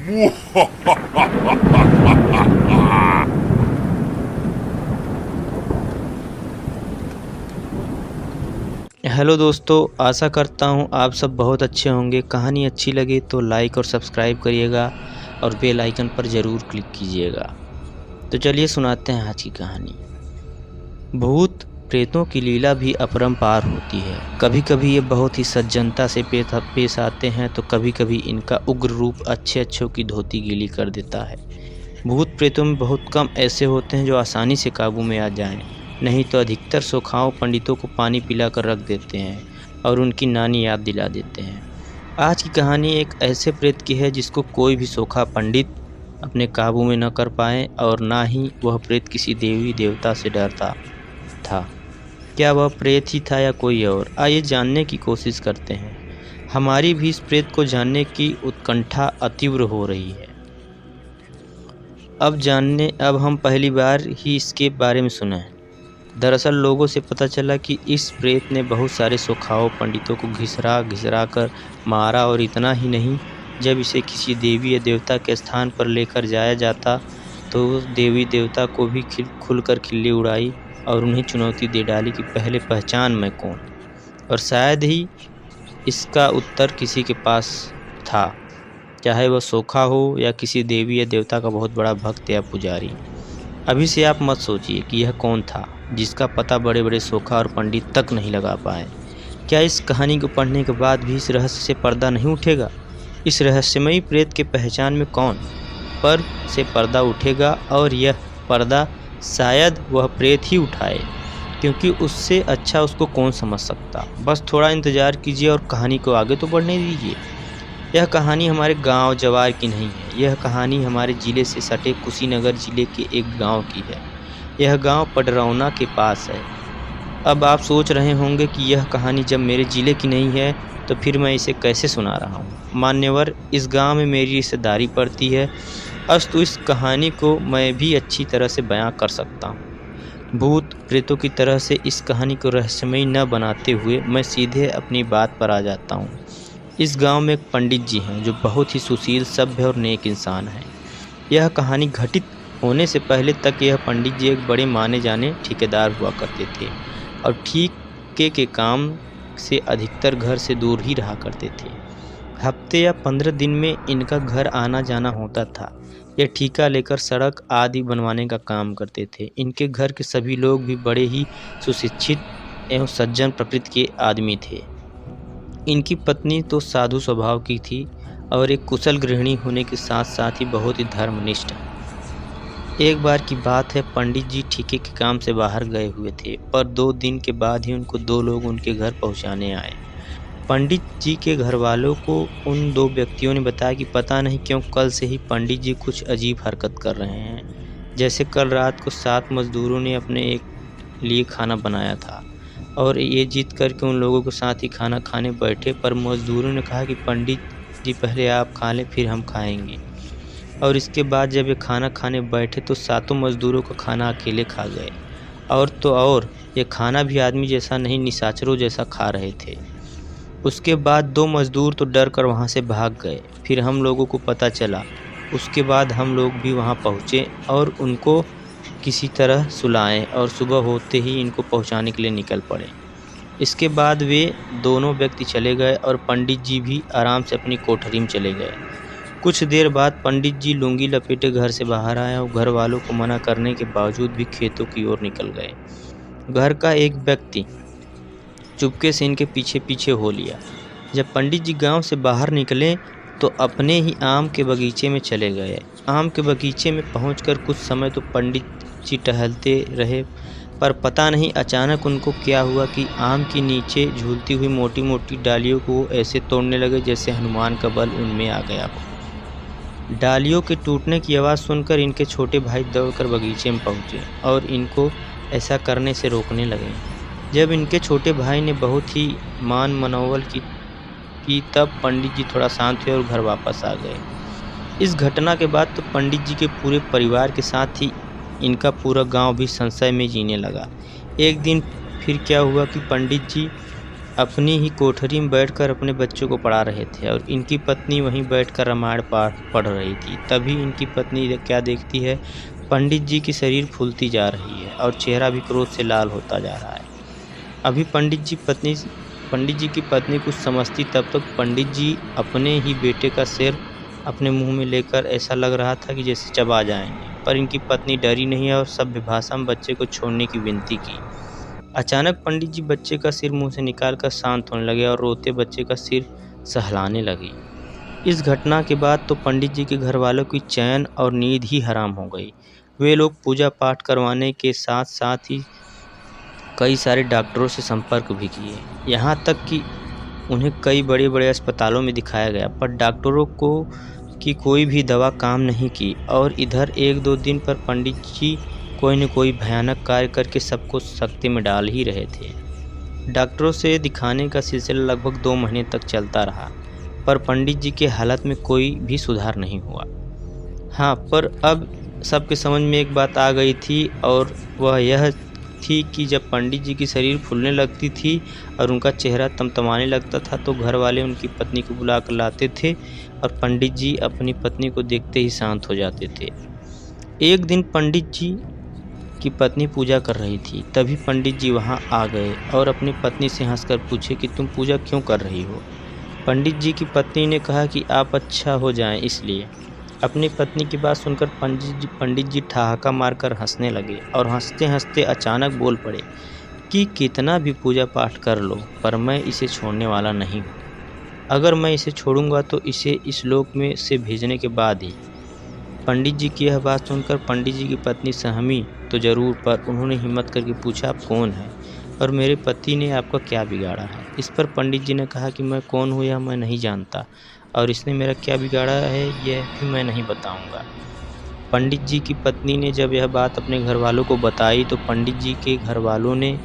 Hello दोस्तों, आशा करता हूँ आप सब बहुत अच्छे होंगे। कहानी अच्छी लगे तो लाइक और सब्सक्राइब करिएगा और बेल आइकन पर ज़रूर क्लिक कीजिएगा। तो चलिए सुनाते हैं आज की कहानी। भूत प्रेतों की लीला भी अपरंपार होती है। कभी कभी ये बहुत ही सज्जनता से पेश आते हैं तो कभी कभी इनका उग्र रूप अच्छे अच्छों की धोती गीली कर देता है। भूत प्रेतों में बहुत कम ऐसे होते हैं जो आसानी से काबू में आ जाएं, नहीं तो अधिकतर सोखाओं पंडितों को पानी पिलाकर रख देते हैं और उनकी नानी याद दिला देते हैं। आज की कहानी एक ऐसे प्रेत की है जिसको कोई भी सोखा पंडित अपने काबू में न कर पाए और ना ही वह प्रेत किसी देवी देवता से डरता था। क्या वह प्रेत ही था या कोई और? आइए जानने की कोशिश करते हैं। हमारी भी इस प्रेत को जानने की उत्कंठा अतीव्र हो रही है। अब हम पहली बार ही इसके बारे में सुना है। दरअसल लोगों से पता चला कि इस प्रेत ने बहुत सारे सोखाओं पंडितों को घिसरा कर मारा, और इतना ही नहीं, जब इसे किसी देवी या देवता के स्थान पर लेकर जाया जाता तो देवी देवता को भी खुलकर खिल्ली उड़ाई और उन्हें चुनौती दे डाली कि पहले पहचान मैं कौन। और शायद ही इसका उत्तर किसी के पास था, चाहे वह सोखा हो या किसी देवी या देवता का बहुत बड़ा भक्त या पुजारी। अभी से आप मत सोचिए कि यह कौन था जिसका पता बड़े बड़े सोखा और पंडित तक नहीं लगा पाए। क्या इस कहानी को पढ़ने के बाद भी इस रहस्य से पर्दा नहीं उठेगा? इस रहस्यमयी प्रेत के पहचान में कौन पर से पर्दा उठेगा, और यह पर्दा शायद वह प्रेत ही उठाए, क्योंकि उससे अच्छा उसको कौन समझ सकता। बस थोड़ा इंतज़ार कीजिए और कहानी को आगे तो बढ़ने दीजिए। यह कहानी हमारे गांव जवार की नहीं है। यह कहानी हमारे ज़िले से सटे कुशीनगर ज़िले के एक गांव की है। यह गांव पडरौना के पास है। अब आप सोच रहे होंगे कि यह कहानी जब मेरे ज़िले की नहीं है तो फिर मैं इसे कैसे सुना रहा हूँ। मान्यवर, इस गांव में मेरी रिश्तेदारी पड़ती है, अस्तु इस कहानी को मैं भी अच्छी तरह से बयां कर सकता हूँ। भूत प्रेतों की तरह से इस कहानी को रहस्यमयी न बनाते हुए मैं सीधे अपनी बात पर आ जाता हूँ। इस गांव में एक पंडित जी हैं जो बहुत ही सुशील, सभ्य और नेक इंसान हैं। यह कहानी घटित होने से पहले तक यह पंडित जी एक बड़े माने जाने ठेकेदार हुआ करते थे और ठीके के काम से अधिकतर घर से दूर ही रहा करते थे। हफ्ते या 15 दिन में इनका घर आना जाना होता था। यह ठेका लेकर सड़क आदि बनवाने का काम करते थे। इनके घर के सभी लोग भी बड़े ही सुशिक्षित एवं सज्जन प्रकृति के आदमी थे। इनकी पत्नी तो साधु स्वभाव की थी और एक कुशल गृहिणी होने के साथ साथ ही बहुत ही धर्मनिष्ठ। एक बार की बात है, पंडित जी ठेके के काम से बाहर गए हुए थे, पर 2 दिन के बाद ही उनको 2 लोग उनके घर पहुंचाने आए। पंडित जी के घर वालों को उन 2 व्यक्तियों ने बताया कि पता नहीं क्यों कल से ही पंडित जी कुछ अजीब हरकत कर रहे हैं। जैसे कल रात को 7 मजदूरों ने अपने एक लिए खाना बनाया था और ये जिद करके उन लोगों के साथ ही खाना खाने बैठे, पर मजदूरों ने कहा कि पंडित जी पहले आप खा लें फिर हम खाएंगे। और इसके बाद जब ये खाना खाने बैठे तो 7 मजदूरों का खाना अकेले खा गए। और तो और ये खाना भी आदमी जैसा नहीं, निशाचरों जैसा खा रहे थे। उसके बाद 2 मजदूर तो डर कर वहाँ से भाग गए। फिर हम लोगों को पता चला। उसके बाद हम लोग भी वहाँ पहुँचे और उनको किसी तरह सुलाएं और सुबह होते ही इनको पहुँचाने के लिए निकल पड़े। इसके बाद वे दोनों व्यक्ति चले गए और पंडित जी भी आराम से अपनी कोठरी में चले गए। कुछ देर बाद पंडित जी लुंगी लपेटे घर से बाहर आए और घर वालों को मना करने के बावजूद भी खेतों की ओर निकल गए। घर का एक व्यक्ति चुपके से इनके पीछे पीछे हो लिया। जब पंडित जी गांव से बाहर निकले तो अपने ही आम के बगीचे में चले गए। आम के बगीचे में पहुंचकर कुछ समय तो पंडित जी टहलते रहे, पर पता नहीं अचानक उनको क्या हुआ कि आम के नीचे झूलती हुई मोटी मोटी डालियों को ऐसे तोड़ने लगे जैसे हनुमान का बल उनमें आ गया हो। डालियों के टूटने की आवाज़ सुनकर इनके छोटे भाई दौड़कर बगीचे में पहुंचे और इनको ऐसा करने से रोकने लगे। जब इनके छोटे भाई ने बहुत ही मान मनोवल की तब पंडित जी थोड़ा शांत हुए और घर वापस आ गए। इस घटना के बाद तो पंडित जी के पूरे परिवार के साथ ही इनका पूरा गांव भी संशय में जीने लगा। एक दिन फिर क्या हुआ कि पंडित जी अपनी ही कोठरी में बैठकर अपने बच्चों को पढ़ा रहे थे और इनकी पत्नी वहीं बैठकर रामायण पाठ पढ़ रही थी। तभी इनकी पत्नी क्या देखती है, पंडित जी की शरीर फूलती जा रही है और चेहरा भी क्रोध से लाल होता जा रहा है। अभी पंडित जी की पत्नी कुछ समझती तब तक पंडित जी अपने ही बेटे का सिर अपने मुंह में लेकर ऐसा लग रहा था कि जैसे चबा जाएंगे, पर इनकी पत्नी डरी नहीं और सभ्य भाषा में बच्चे को छोड़ने की विनती की। अचानक पंडित जी बच्चे का सिर मुंह से निकालकर शांत होने लगे और रोते बच्चे का सिर सहलाने लगे। इस घटना के बाद तो पंडित जी के घर वालों की चैन और नींद ही हराम हो गई। वे लोग पूजा पाठ करवाने के साथ साथ ही कई सारे डॉक्टरों से संपर्क भी किए, यहाँ तक कि उन्हें कई बड़े बड़े अस्पतालों में दिखाया गया, पर डॉक्टरों को की कोई भी दवा काम नहीं की। और इधर 1-2 दिन पर पंडित जी कोई न कोई भयानक कार्य करके सबको सख्ती में डाल ही रहे थे। डॉक्टरों से दिखाने का सिलसिला लगभग 2 महीने तक चलता रहा, पर पंडित जी के हालत में कोई भी सुधार नहीं हुआ। हाँ, पर अब सबके समझ में एक बात आ गई थी और वह यह थी कि जब पंडित जी की शरीर फूलने लगती थी और उनका चेहरा तमतमाने लगता था तो घर वाले उनकी पत्नी को बुला कर लाते थे और पंडित जी अपनी पत्नी को देखते ही शांत हो जाते थे। एक दिन पंडित जी की पत्नी पूजा कर रही थी, तभी पंडित जी वहां आ गए और अपनी पत्नी से हंसकर पूछे कि तुम पूजा क्यों कर रही हो। पंडित जी की पत्नी ने कहा कि आप अच्छा हो जाएं इसलिए। अपनी पत्नी की बात सुनकर पंडित जी ठहाका मारकर हंसने लगे और हंसते हंसते अचानक बोल पड़े कि कितना भी पूजा पाठ कर लो, पर मैं इसे छोड़ने वाला नहीं हूँ। अगर मैं इसे छोड़ूंगा तो इसे इस लोक में से भेजने के बाद ही। पंडित जी की यह बात सुनकर पंडित जी की पत्नी सहमी तो जरूर, पर उन्होंने हिम्मत करके पूछा, आप कौन हैं और मेरे पति ने आपका क्या बिगाड़ा है। इस पर पंडित जी ने कहा कि मैं कौन हूँ यह मैं नहीं जानता और इसने मेरा क्या बिगाड़ा है यह भी मैं नहीं बताऊंगा। पंडित जी की पत्नी ने जब यह बात अपने घर वालों को बताई तो पंडित जी के घर वालों ने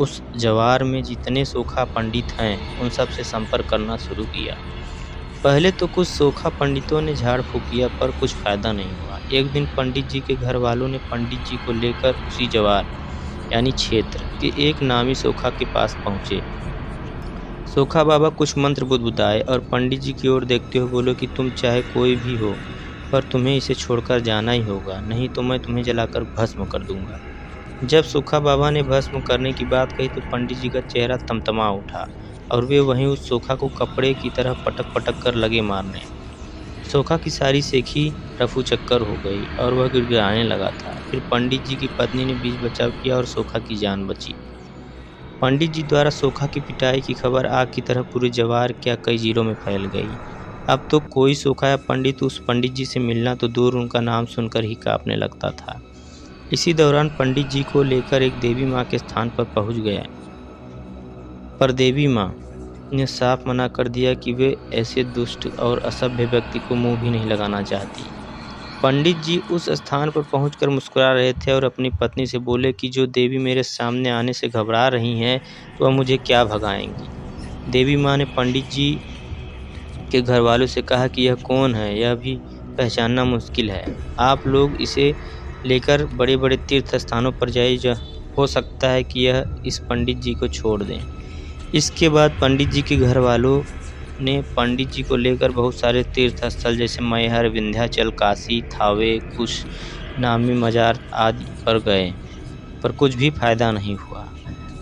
उस जवार में जितने सोखा पंडित हैं उन सब से संपर्क करना शुरू किया। पहले तो कुछ सोखा पंडितों ने झाड़ फूक किया, पर कुछ फायदा नहीं हुआ। एक दिन पंडित जी के घर वालों ने पंडित जी को लेकर उसी जवार यानी क्षेत्र के एक नामी सोखा के पास पहुँचे। सोखा बाबा कुछ मंत्र बुदबुदाए और पंडित जी की ओर देखते हुए बोले कि तुम चाहे कोई भी हो, पर तुम्हें इसे छोड़कर जाना ही होगा, नहीं तो मैं तुम्हें जलाकर भस्म कर दूंगा। जब सोखा बाबा ने भस्म करने की बात कही तो पंडित जी का चेहरा तमतमा उठा और वे वहीं उस सोखा को कपड़े की तरह पटक पटक कर लगे मारने। सोखा की सारी सेखी रफू चक्कर हो गई और वह गिड़गिड़ाने लगा था। फिर पंडित जी की पत्नी ने बीच बचाव किया और सोखा की जान बची। पंडित जी द्वारा सोखा की पिटाई की खबर आग की तरह पूरे जवार क्या कई जिलों में फैल गई। अब तो कोई सोखा या पंडित उस पंडित जी से मिलना तो दूर, उनका नाम सुनकर ही कांपने लगता था। इसी दौरान पंडित जी को लेकर एक देवी माँ के स्थान पर पहुँच गया, पर देवी माँ ने साफ मना कर दिया कि वे ऐसे दुष्ट और असभ्य व्यक्ति को मुंह भी नहीं लगाना चाहती। पंडित जी उस स्थान पर पहुंचकर मुस्कुरा रहे थे और अपनी पत्नी से बोले कि जो देवी मेरे सामने आने से घबरा रही हैं तो वह मुझे क्या भगाएंगी। देवी माँ ने पंडित जी के घर वालों से कहा कि यह कौन है यह भी पहचानना मुश्किल है, आप लोग इसे लेकर बड़े बड़े तीर्थ स्थानों पर जाइए, हो सकता है कि यह इस पंडित जी को छोड़ दें। इसके बाद पंडित जी के घर वालों ने पंडित जी को लेकर बहुत सारे तीर्थ स्थल जैसे मैहर, विंध्याचल, काशी, थावे, कुछ नामी मजार आदि पर गए, पर कुछ भी फायदा नहीं हुआ।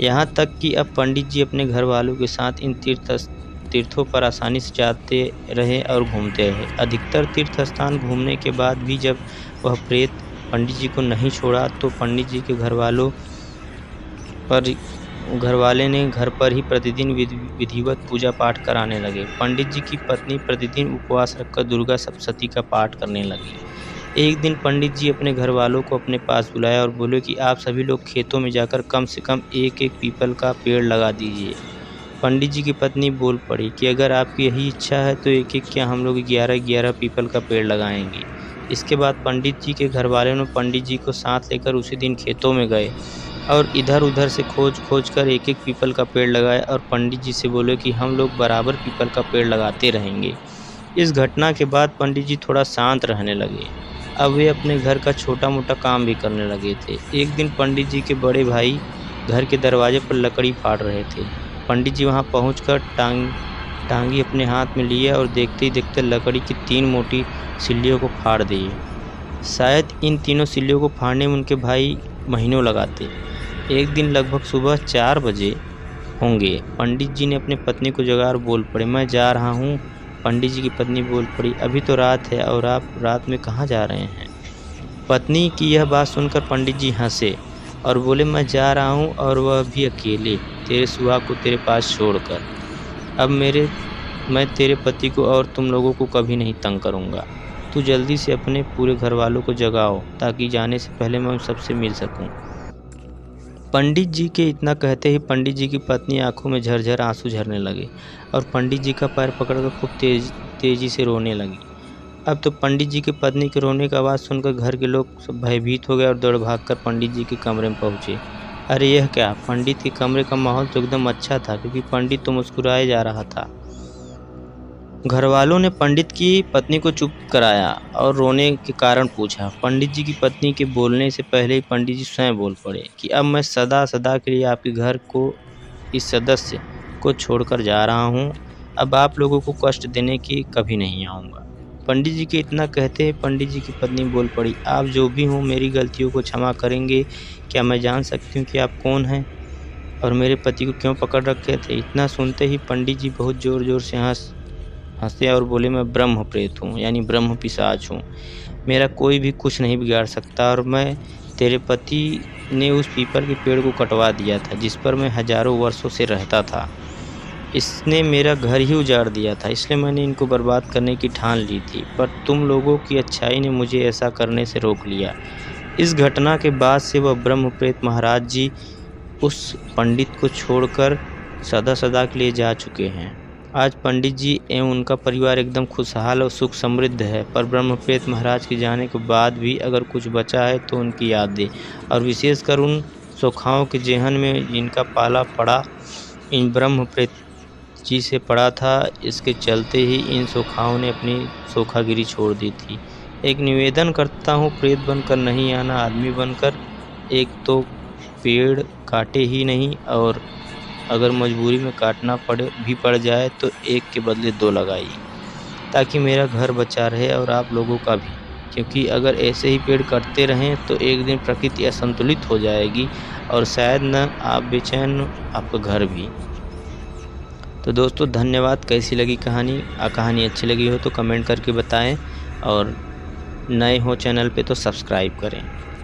यहाँ तक कि अब पंडित जी अपने घर वालों के साथ इन तीर्थों पर आसानी से जाते रहे और घूमते रहे। अधिकतर तीर्थ स्थान घूमने के बाद भी जब वह प्रेत पंडित जी को नहीं छोड़ा तो पंडित जी के घर वाले ने घर पर ही प्रतिदिन विधिवत पूजा पाठ कराने लगे। पंडित जी की पत्नी प्रतिदिन उपवास रखकर दुर्गा सप्तशती का पाठ करने लगी। एक दिन पंडित जी अपने घर वालों को अपने पास बुलाया और बोले कि आप सभी लोग खेतों में जाकर कम से कम एक एक पीपल का पेड़ लगा दीजिए। पंडित जी की पत्नी बोल पड़ी कि अगर आपकी यही इच्छा है तो एक एक क्या हम लोग 11-11 पीपल का पेड़ लगाएंगे। इसके बाद पंडित जी के घर वालों ने पंडित जी को साथ लेकर उसी दिन खेतों में गए और इधर उधर से खोज कर एक एक पीपल का पेड़ लगाया और पंडित जी से बोले कि हम लोग बराबर पीपल का पेड़ लगाते रहेंगे। इस घटना के बाद पंडित जी थोड़ा शांत रहने लगे। अब वे अपने घर का छोटा मोटा काम भी करने लगे थे। एक दिन पंडित जी के बड़े भाई घर के दरवाजे पर लकड़ी फाड़ रहे थे। पंडित जी वहाँ पहुंचकर टांगी अपने हाथ में लिए और देखते ही देखते लकड़ी की 3 मोटी सिल्लियों को फाड़ दिए। शायद इन तीनों सिल्लियों को फाड़ने में उनके भाई महीनों लगाते। एक दिन लगभग सुबह 4 बजे होंगे, पंडित जी ने अपनी पत्नी को जगाकर बोल पड़े, मैं जा रहा हूँ। पंडित जी की पत्नी बोल पड़ी, अभी तो रात है और आप रात में कहाँ जा रहे हैं? पत्नी की यह बात सुनकर पंडित जी हंसे और बोले, मैं जा रहा हूँ और वह भी अकेले, तेरे सुहाग को तेरे पास छोड़कर। अब मैं तेरे पति को और तुम लोगों को कभी नहीं तंग करूँगा। तू जल्दी से अपने पूरे घर वालों को जगाओ ताकि जाने से पहले मैं उन सबसे मिल सकूं। पंडित जी के इतना कहते ही पंडित जी की पत्नी आंखों में झरझर आंसू झरने लगे और पंडित जी का पैर पकड़कर खूब तेजी से रोने लगी। अब तो पंडित जी की पत्नी के रोने की आवाज़ सुनकर घर के लोग सब भयभीत हो गए और दौड़ भागकर पंडित जी के कमरे में पहुँचे। अरे यह क्या! पंडित के कमरे का माहौल तो एकदम अच्छा था क्योंकि पंडित तो मुस्कुराए जा रहा था। घरवालों ने पंडित की पत्नी को चुप कराया और रोने के कारण पूछा। पंडित जी की पत्नी के बोलने से पहले ही पंडित जी स्वयं बोल पड़े कि अब मैं सदा सदा के लिए आपके घर को इस सदस्य को छोड़कर जा रहा हूँ। अब आप लोगों को कष्ट देने की कभी नहीं आऊँगा। पंडित जी के इतना कहते ही पंडित जी की पत्नी बोल पड़ी, आप जो भी हों मेरी गलतियों को क्षमा करेंगे। क्या मैं जान सकती हूँ कि आप कौन हैं और मेरे पति को क्यों पकड़ रखे थे? इतना सुनते ही पंडित जी बहुत ज़ोर ज़ोर से हंसे और बोले, मैं ब्रह्म प्रेत हूँ, यानी ब्रह्म पिशाच हूँ। मेरा कोई भी कुछ नहीं बिगाड़ सकता और मैं तेरे पति ने उस पीपल के पेड़ को कटवा दिया था जिस पर मैं हजारों वर्षों से रहता था। इसने मेरा घर ही उजाड़ दिया था, इसलिए मैंने इनको बर्बाद करने की ठान ली थी, पर तुम लोगों की अच्छाई ने मुझे ऐसा करने से रोक लिया। इस घटना के बाद से वह ब्रह्म प्रेत महाराज जी उस पंडित को छोड़कर सदा सदा के लिए जा चुके हैं। आज पंडित जी एवं उनका परिवार एकदम खुशहाल और सुख समृद्ध है, पर ब्रह्मप्रेत महाराज के जाने के बाद भी अगर कुछ बचा है तो उनकी यादें और विशेषकर उन सोखाओं के जेहन में जिनका पाला पड़ा इन ब्रह्मप्रेत जी से पड़ा था। इसके चलते ही इन सोखाओं ने अपनी सोखागिरी छोड़ दी थी। एक निवेदन करता हूँ, प्रेत बनकर नहीं आना, आदमी बनकर। एक तो पेड़ काटे ही नहीं और अगर मजबूरी में काटना पड़ जाए तो एक के बदले 2 लगाइए ताकि मेरा घर बचा रहे और आप लोगों का भी, क्योंकि अगर ऐसे ही पेड़ कटते रहें तो एक दिन प्रकृति असंतुलित हो जाएगी और शायद न आप बेचैन आपका घर भी। तो दोस्तों धन्यवाद। कैसी लगी कहानी? कहानी अच्छी लगी हो तो कमेंट करके बताएं और नए हो चैनल पे तो सब्सक्राइब करें।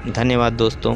धन्यवाद दोस्तों।